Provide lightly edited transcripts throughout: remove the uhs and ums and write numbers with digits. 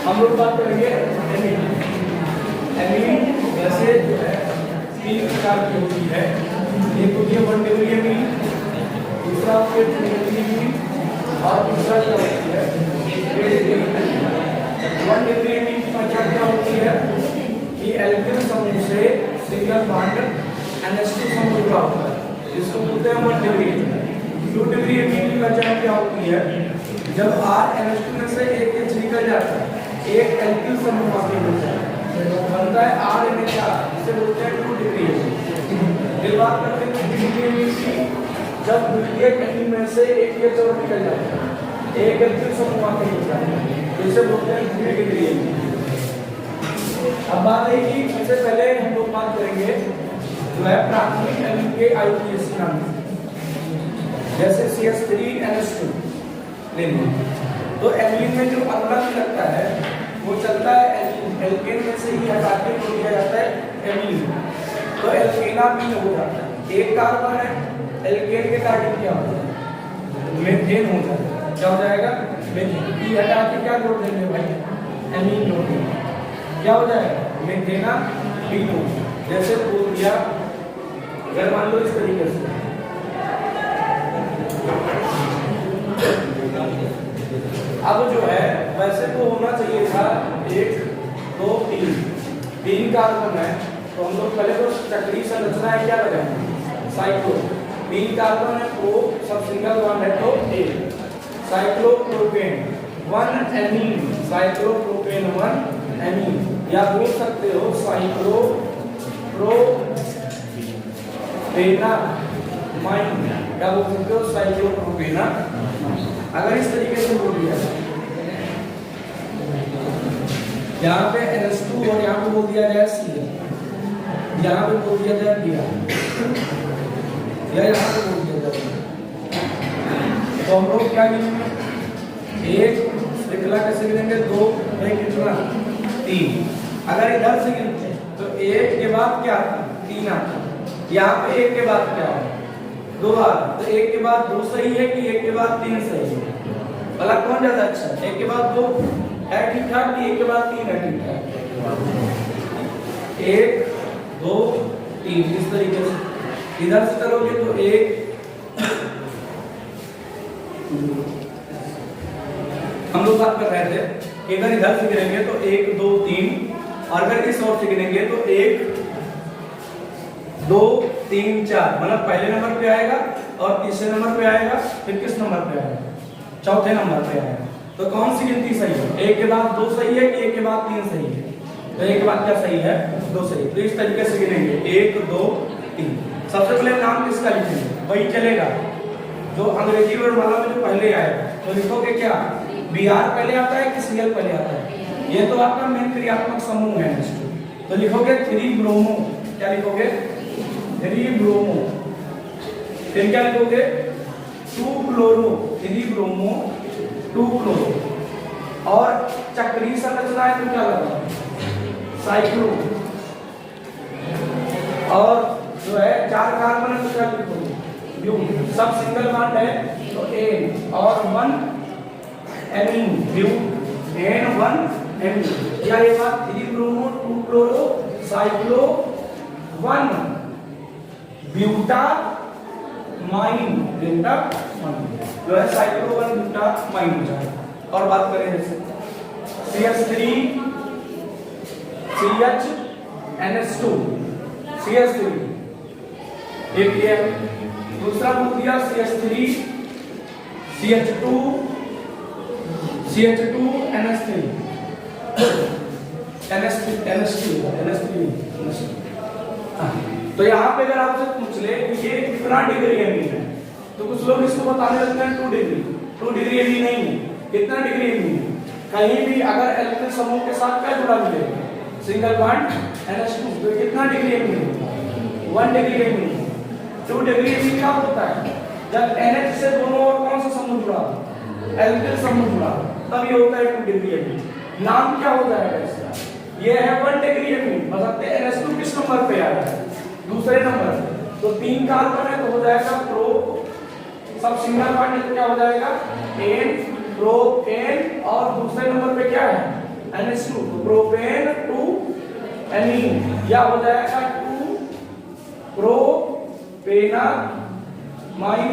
हम लोग बात करेंगे एमीन। एमीन वैसे जो है 3 प्रकार की होती है। एक होती है 1 डिग्री एमीन, दूसरा होती है 2 डिग्री एमीन और दूसरा क्या होती है 3 डिग्री एमीन। 1 डिग्री एमीन की पहचान क्या होती है कि एल्किल समूह से सिंगल बॉन्ड NH2 समूह जुड़ा होता है, इसको बोलते हैं 1 डिग्री एमीन। 2 डिग्री एमीन की पहचान क्या होती है जब R NH2 में से एक H निकल जाता है, एक एल्किल समूह बाकी होता है, बनता है RNH4, इसे बोलते हैं 2 डिग्री एमीन। फिर बात करते हैं 3 डिग्री एमीन की, जब एक एमीन में से एक H और निकल जाता है, एक एल्किल समूह बाकी होता है, इसे बोलते हैं 3 डिग्री एमीन। अब बात है कि सबसे पहले हम लोग बात करेंगे जो है प्राथमिक एमीन के IUPAC नाम, जैसे CH3NH2 लेंगे तो एमीन में जो अगला लगता है वो चलता है एल्केन में से ही हटा के जो दिया जाता है एमीन, तो एल्केनामीन हो जाता है। एक कार्बन है, एल्केन के कार्बन क्या हो जाएगा मीथेन हो जाएगा। क्या हो जाएगा मीथेन। ई हटा के क्या जोड़ देंगे भाई एमीन जोड़ देंगे, क्या हो जाएगा मीथेनामीन। जैसे बोल दिया अगर मान लो इस तरीके से अब जो है वैसे तो होना चाहिए था 1 2 3 कार्बन है, तो हम लोग पहले तो चक्रीय संरचना है क्या लगाएंगे साइक्लो। 3 कार्बन है वो सब सिंगल बॉन्ड है तो A cyclopropane 1 amine, cyclopropane 1 amine, या बोल सकते हो साइक्लोप्रोपेनामाइन, क्या बोल सकते हो साइक्लोप्रोपेना। अगर इस तरीके से बोल दिया यहाँ पे NH2 और यहाँ पे बोल दिया जाए Cl, यहाँ पे बोल दिया जाए Br या यहाँ पे बोल दिया जाए, तो हम लोग क्या गिनेंगे एक श्रृंखला कैसे गिनेंगे 2 एक कितना 3। अगर इधर से गिनते तो 1 के बाद क्या 3 आता, यहाँ पे 1 के बाद क्या होगा 2 आता, तो 1 के बाद 2 सही है कि 1 के बाद 3 सही है, भला कौन ज्यादा अच्छा है 1 के बाद 2 है ठीक ठाक कि 1 के बाद 3 है ठीक ठाक। 1 2 3 इस तरीके से इधर से करोगे तो 1 हम लोग बात कर रहे थे कि अगर इधर से गिनेंगे तो 1 2 3 और अगर इस ओर से गिनेंगे तो 1 2 3 4, मतलब पहले नंबर पे आएगा और तीसरे नंबर पे आएगा, फिर किस नंबर पे आएगा चौथे नंबर पे आएगा। तो कौन सी गिनती सही है 1 के बाद 2 सही है कि 1 के बाद 3 सही है, तो 1 के बाद क्या सही है 2 सही है। तो इस तरीके से गिनेंगे 1 2 3। सबसे पहले नाम किसका लिखेंगे वही चलेगा जो अंग्रेजी वर्णमाला में जो पहले आएगा, तो लिखोगे क्या Br पहले आता है कि Cl पहले आता है, ये तो आपका मेन क्रियात्मक समूह है, तो लिखोगे 3 ब्रोमो, क्या लिखोगे 3 ब्रोमो, फिर क्या लिखोगे 2 क्लोरो, 3 ब्रोमो 2 क्लोरो, और चक्रीय संरचना है तो क्या लगा साइक्लो, और जो है 4 कार्बन है तो क्या लिखोगे ब्यूट, सब सिंगल बॉन्ड है तो N और 1 एमीन ब्यूट N1 एमीन, या ये बात 3 ब्रोमो 2 क्लोरो साइक्लो 1 ब्यूटामाइन, जो है साइक्लो 1 ब्यूटामाइन हो जाएगा। और बात करें जैसे CH3 CHNH2 CH3 एक ये, दूसरा बोल दिया CH3 CH2 NH3 तो यहाँ पे अगर आपसे पूछ ले कि ये कितना डिग्री एमीन है, तो कुछ लोग इसको बताने लगते हैं 2 डिग्री। 2 डिग्री एमीन नहीं है, कितना डिग्री एमीन है, कहीं भी अगर एल्किल समूह के साथ क्या जुड़ा मिलेगा सिंगल बॉन्ड NH2, तो कितना डिग्री एमीन होगा 1 डिग्री एमीन। 2 डिग्री एमीन क्या होता है जब NH से दोनों और कौन सा समूह जुड़ा एल्किल समूह जुड़ा, तब ये होता है 2 डिग्री एमीन। नाम क्या हो जाएगा इसका, ये है 1 डिग्री एमीन, मतलब NH2 किस नंबर पे आ रहा है दूसरे नंबर पे, तो 3 कार्बन है तो हो जाएगा प्रो, सब सिंगल बॉन्ड है तो क्या हो जाएगा N प्रोपेन, और दूसरे नंबर पे क्या है NH2 तो प्रोपेन टू एमीन या हो जाएगा 2 प्रोपेनामाइन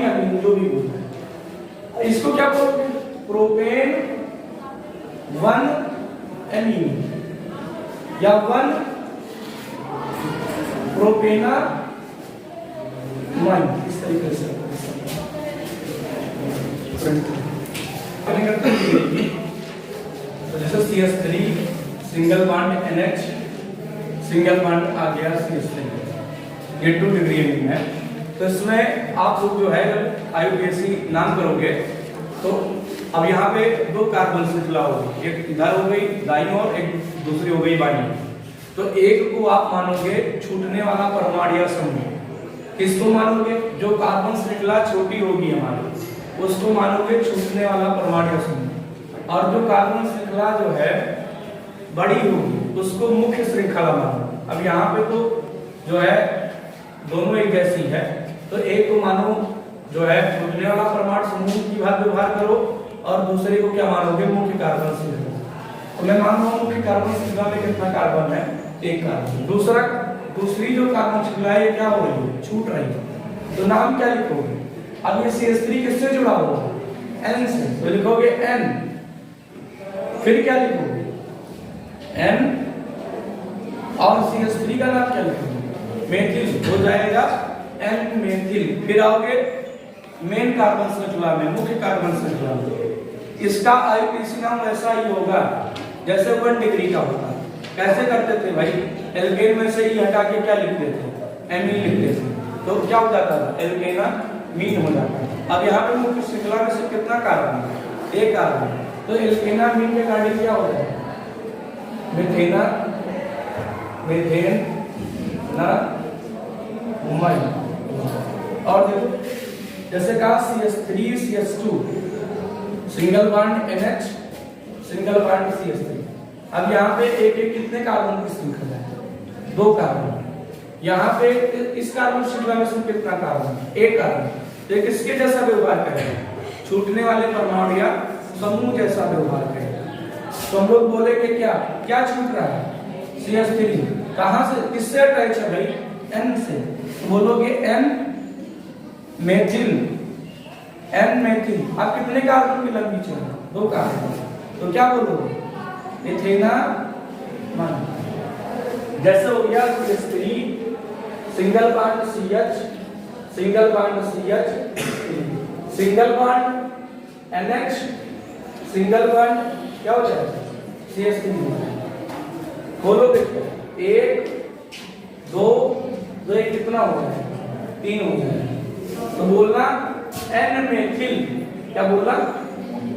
एमीन जो भी बोलते हैं। इसको क्या बोलते हैं? प्रोपेन 1 एमीन या 1 प्रोपेनामाइन, इस तरीके से करते हैं। तो जैसे CH3 single bond NH single bond आ गया CH3, ये 2 डिग्री एमीन है। तो इसमें आप लोग जो है IUPAC नाम करोगे तो अब यहाँ पे 2 कार्बन श्रृंखला होगी, एक इधर हो गई दाईं ओर, एक दूसरी हो गई बाईं। तो एक को आप मानोगे छूटने वाला परमाणु या समूह। किसको मानोगे? जो कार्बन श्रृंखला छोटी होगी हमारी उसको मानोगे छूटने वाला परमाणु या समूह, और जो कार्बन श्रृंखला जो है बड़ी होगी उसको मुख्य श्रृंखला मानो। अब यहाँ पे तो जो है दोनों एक जैसी है, तो एक को मानो जो है छूटने वाला परमाणु समूह की बात व्यवहार करो, और दूसरे को क्या मानोगे? मुख्य कार्बन श्रृंखला। तो मैं मान रहा हूँ मुख्य कार्बन श्रृंखला में कितना कार्बन है? 1 कार्बन। दूसरी जो कार्बन श्रृंखला है क्या हो रही है? छूट रही है। तो नाम क्या लिखोगे? अब ये CH3 किससे जुड़ा हुआ है? N से, तो लिखोगे N। फिर क्या लिखोगे? N और CH3 का नाम क्या लिखोगे? मेथिल हो जाएगा N मेथिल। फिर आओगे मेन कार्बन श्रृंखला में, मुख्य कार्बन श्रृंखला में, इसका IUPAC नाम वैसा ही होगा जैसे 1 डिग्री का होता है। कैसे करते थे भाई? एल्केन में से ही हटा के क्या लिखते थे? एमीन लिखते थे, तो क्या हो जाता था? एल्केनामीन हो जाता है। अब यहाँ पे मुख्य श्रृंखला में से कितना कार्बन है? 1 कार्बन। तो एल्केनामीन के गाड़ी क्या हो जाएगा? मेथेन ना माइन। और देखो जैसे कहा CH3 CH2 single bond NH single bond CH3। अब यहाँ पे एक कितने कार्बन की श्रृंखला है? 2 कार्बन। यहाँ पे इस कार्बन श्रृंखला में से कितना कार्बन? 1 कार्बन। तो किसके जैसा व्यवहार करेगा? छूटने वाले परमाणु या समूह जैसा व्यवहार करेगा। तो हम लोग बोलेंगे क्या छूट रहा है? CH3 कहां से, किससे अटैच है भाई? N से। तो बोलोगे N मेथिल। N methyl. अब कितने कार्बन की लंबी चेन? 2 कार्बन। तो क्या बोलोगे? एथेनामाइन। जैसे हो गया CH3 single bond CH single bond CH single bond NH single bond क्या हो जाएगा? CH3। बोलो देखो 1 2 2 कितना हो जाएगा? 3 हो जाएगा। तो बोलना N मेथिल। क्या बोलना?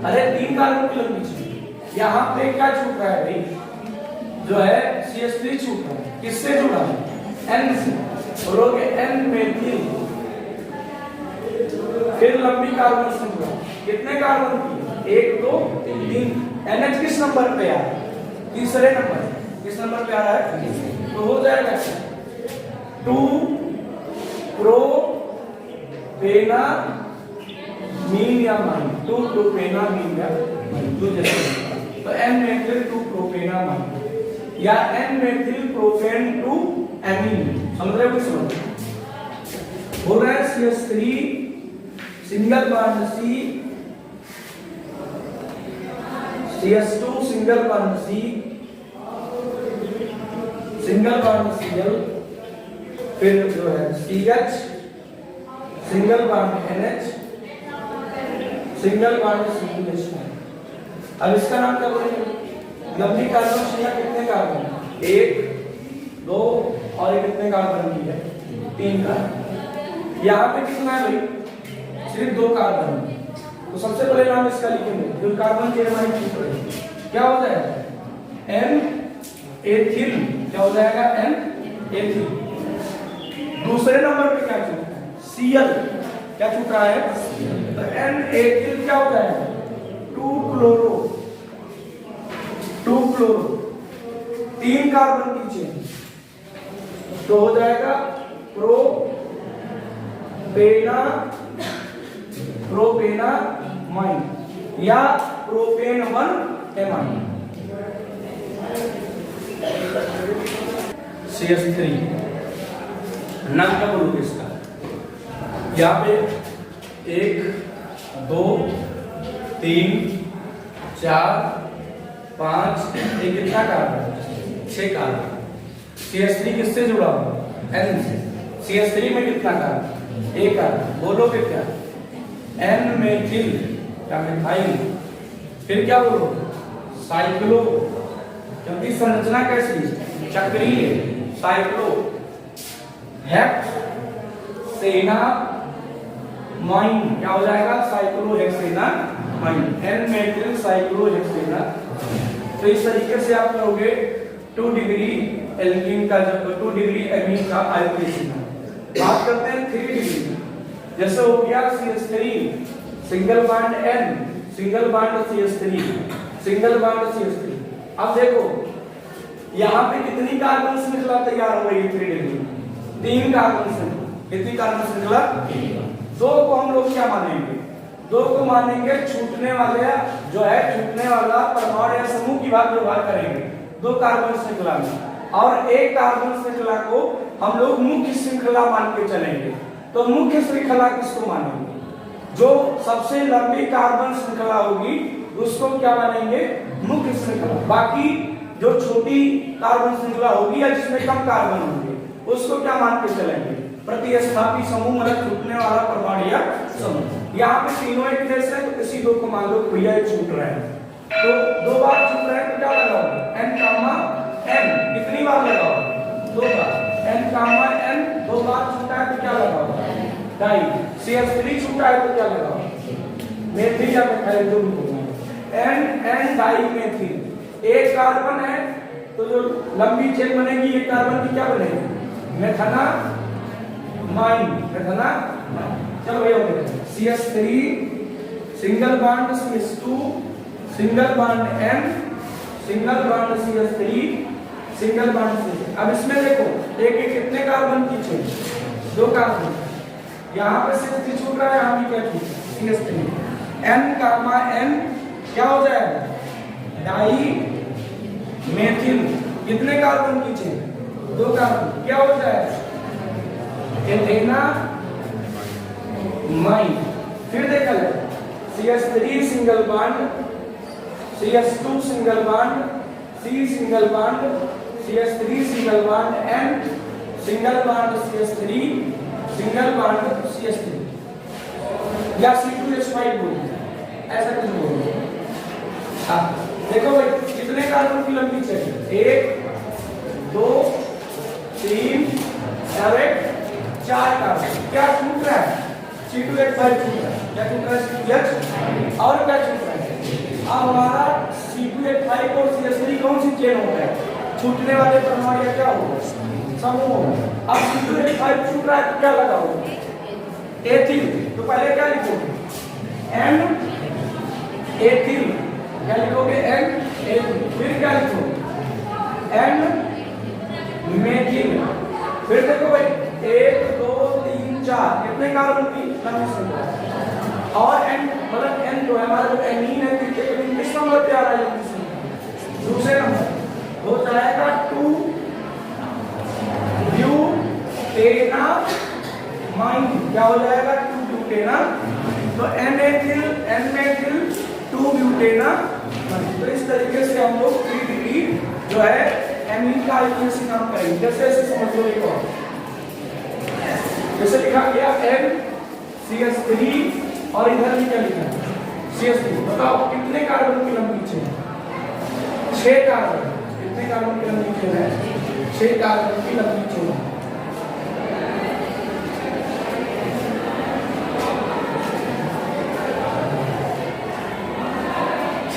अरे 3 कार्बन की लंबी चेन। यहाँ पे क्या छूट रहा है भाई? जो है CH3 छूट रहा है। किससे जुड़ा है? N से। बोलोगे N मेथिल। फिर लंबी कार्बन श्रृंखला कितने कार्बन की? 1 2 3। NH किस नंबर पे आ रहा है? तीसरे नंबर। किस नंबर पे आ रहा है? तो हो जाएगा 2 प्रोपेनामीन या माइन। 2 प्रोपेनामीन या माइन। तो N मेथिल 2 प्रोपेनामाइन या N मेथिल प्रोपेन 2 एमीन। समझ रहे हो? समझ हो रहा है CH3 single bond C CH2 single bond C single bond Cl, फिर जो है CH single bond NH single bond CH2। अब इसका नाम क्या बोलेंगे? लंबी कार्बन श्रृंखला कितने कार्बन? 1 2 और ये कितने कार्बन की है? 3 कार्बन। यहाँ पे कितना है भाई? सिर्फ 2 कार्बन। तो सबसे पहले नाम इसका लिखेंगे जो कार्बन की हमारी छूट रही है। क्या हो जाएगा? N ethyl. क्या हो जाएगा? N ethyl. दूसरे नंबर पे क्या छूट रहा है? Cl। क्या छूट रहा है? तो N एथिल क्या हो जाएगा? 2 क्लोरो 3 कार्बन की चेन। तो हो जाएगा प्रोपेनामाइन या प्रोपेन 1 एमाइन। CH3 नाम क्या बोलोगे इसका? यहाँ पे 1 2 3 4 5 ये कितना कार्बन? 6 कार्बन। CH3 किससे जुड़ा हुआ? N से। CH3 में कितना कार्बन? 1 कार्बन। बोलोगे क्या? N मेथिल या मिथाइल। फिर क्या बोलोगे? साइक्लो, क्योंकि संरचना कैसी? चक्रीय। साइक्लो हेक्सेनामाइन क्या हो जाएगा? साइक्लोहेक्सेनामाइन। N methyl cyclohexane. तो इस तरीके से आप करोगे 2 डिग्री एल्कीन का, 2 डिग्री एमीन का आयोडीन। बात करते हैं 3 डिग्री। जैसे हो गया CH3 single bond N, single bond CH3, single bond CH3। अब देखो यहाँ पे कितनी कार्बन श्रृंखला तैयार हो गई? 3 डिग्री 3 कार्बन श्रृंखला। कितनी कार्बन श्रृंखला? 2 को हम लोग क्या मानेंगे? 2 को मानेंगे छूटने वाले, जो है छूटने वाला परमाणु या समूह की बात व्यवहार करेंगे 2 कार्बन श्रृंखला में, और 1 कार्बन श्रृंखला को हम लोग मुख्य श्रृंखला मान के चलेंगे। तो मुख्य श्रृंखला किसको मानेंगे? जो सबसे लंबी कार्बन श्रृंखला होगी उसको क्या मानेंगे? मुख्य श्रृंखला। बाकी जो छोटी कार्बन श्रृंखला होगी या जिसमें कम कार्बन होंगे उसको क्या मान के चलेंगे? प्रतिस्थापी समूह, मतलब छूटने वाला परमाणु या समूह। यहाँ पे तीनों एक जैसे है, तो किसी 2 को मान लो भैया ये छूट रहे हैं, तो 2 बार छूट रहे हैं तो क्या लगाओगे? N, N। कितनी बार लगाओगे? 2 बार। N, N 2 बार छूटा है तो क्या लगाओगे? डाई। CH3 छूटा है तो क्या लगाओगे? मेथिल या मिथाइल जो भी बोलना है। N die methyl. 1 कार्बन है तो जो लंबी चेन बनेगी 1 कार्बन की क्या बनेगी? मेथानामाइन। मेथानामाइन। चलो भैया CH3 single bond CH2 single bond N single bond CH3 single bond CH3। अब इसमें देखो एक कितने कार्बन की चेन? 2 कार्बन। यहाँ पे CH3 छूट रहा है, यहाँ भी क्या छूट? CH3। N, N क्या हो जाएगा? Dimethyl. कितने कार्बन की चेन? 2 कार्बन। क्या हो जाएगा? एथेनामाइन। फिर देखा जाए CH3 single bond CH2 single bond C single bond CH3 single bond N single bond CH3 single bond CH3 या C2H5 बोलो, ऐसा कुछ बोलो। देखो भाई कितने कार्बन की लंबी चेन? 1 2 3 4 कार्बन। क्या छूट रहा है? C2H5 छूट रहा है। क्या छूट रहा है? C2H और क्या छूट रहा है? अब हमारा C2H5 और CH3 कौन सी चेन होता है? छूटने वाले परमाणु या क्या होगा? समूह होगा। अब C2H5 छूट रहा है तो क्या लगाओगे? एथिल। तो पहले क्या लिखोगे? N ethyl. क्या लिखोगे? N ethyl. फिर क्या लिखोगे? N methyl. फिर देखो भाई 1 2 3 4 कितने कार्बन की लंबी श्रृंखला? और N मतलब N जो है हमारा जो एमीन है किस नंबर पे आ रहा है? दूसरे नंबर हो जाएगा 2 ब्यूटेनामाइन। क्या हो जाएगा? 2 ब्यूटेनामाइन। तो N मेथिल 2 ब्यूटेनामाइन। तो इस तरीके से हम लोग 3 डिग्री जो है एमीन का आयोडीन नाम करेंगे। जैसे ऐसे समझ लो एक और, जैसे लिखा गया N CH3 और इधर भी क्या लिखा है? CH3। बताओ कितने कार्बन की लंबी चेन? 6 कार्बन। कितने कार्बन की लंबी चेन है? 6 कार्बन की लंबी चेन।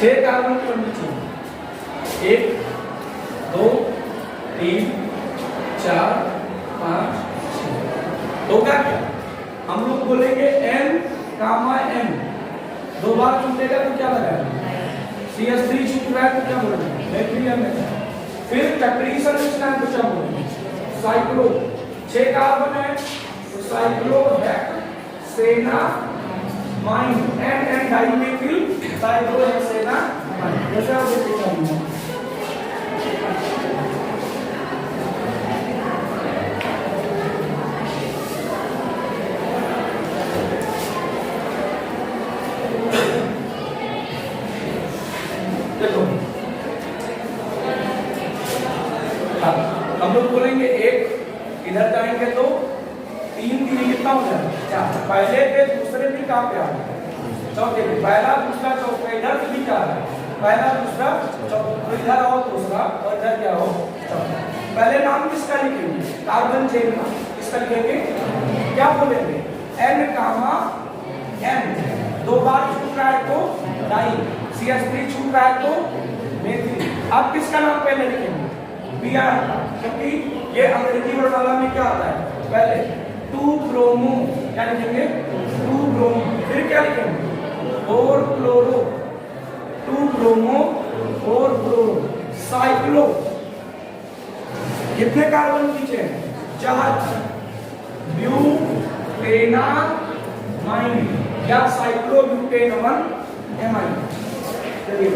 छह कार्बन की लंबी चेन। 1 2 3 4 5 6 होगा क्या? हम लोग बोलेंगे N, N 2 बार छूटेगा तो क्या लगाएगा? CH3 छूट रहा है तो क्या बोलेंगे? मेथिल। फिर चक्रीय संरचना है तो क्या बोलेंगे? साइक्लो। 6 कार्बन है तो साइक्लोहेक्सेनामाइन। N dimethyl साइक्लोहेक्सेनामाइन। जैसे आप देखते हैं देखो हम लोग बोलेंगे एक, इधर जाएंगे तो 3 3 कितना हो जाएगा 4, पहले पे दूसरे भी कहाँ पे आ गए चौथे पे, पहला दूसरा चौथा, इधर भी क्या है पहला दूसरा चौथा, तो इधर आओ दूसरा और इधर क्या हो चौथा। पहले नाम किसका लिखेंगे कार्बन चेन का, किसका लिखेंगे क्या बोलेंगे N कामा N, 2 बार छूट रहा है तो डाई, CH3 छूट रहा है तो मेथिल। अब किसका नाम पहले लिखेंगे Br, क्योंकि ये अंग्रेजी वर्ड वाला में क्या आता है पहले 2 ब्रोमो, क्या लिखेंगे 2 ब्रोमो, फिर क्या लिखेंगे 4 क्लोरो, 2 ब्रोमो 4 क्लोरो, साइक्लो, कितने कार्बन की चेन 4, ब्यूटेनामाइन या साइक्लोब्यूटेनॉन एमाइन। चलिए